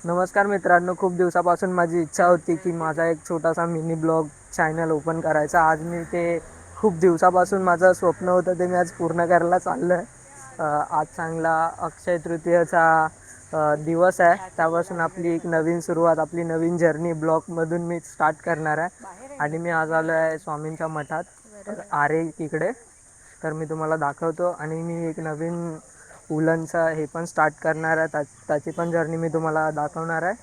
नमस्कार मित्रांनो, खूप दिवसापासून माझी इच्छा होती की माझा एक छोटासा मिनी ब्लॉग चॅनल ओपन करायचा. आज मी ते खूप दिवसापासून माझं स्वप्न होतं ते मी आज पूर्ण करायला चाललो आहे. आज चांगला अक्षय तृतीयेचा दिवस आहे. त्यापासून आपली एक नवीन सुरुवात, आपली नवीन जर्नी ब्लॉगमधून मी स्टार्ट करणार आहे. आणि मी आज आलो आहे स्वामींच्या मठात आरे तिकडे. तर मी तुम्हाला दाखवतो आणि मी एक नवीन उलनचं हे पण स्टार्ट करणार आहे. त्याची पण जर्नी मी तुम्हाला दाखवणार आहे.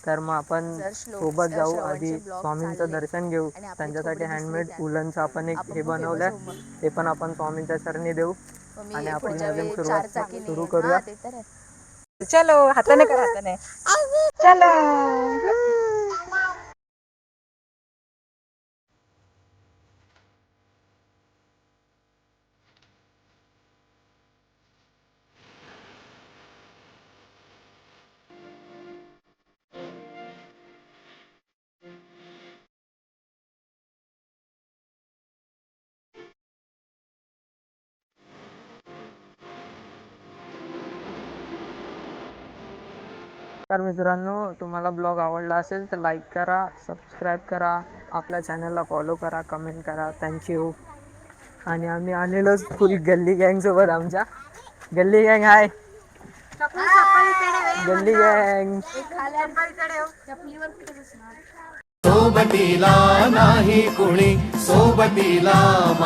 तर मग आपण सोबत जाऊ, आधी स्वामींचं दर्शन घेऊ. त्यांच्यासाठी हँडमेड उलनचं आपण एक हे बनवलं आहे, ते पण आपण स्वामींच्या चरणी देऊ आणि आपली नवीन सुरुवात सुरू करूया. चलो हाताने कर, हाताने चलो. तर मित्रांनो, तुम्हाला ब्लॉग आवडला असेल तर लाईक करा, सबस्क्राईब करा, आपल्या चॅनलला फॉलो करा, कमेंट करा. थँक्यू. आणि आम्ही आलेलोच फुल गल्ली गँगसोबत. आमच्या गल्ली गँग आहे, गल्ली गँग. सोबतीला नाही कुणी सोबतीला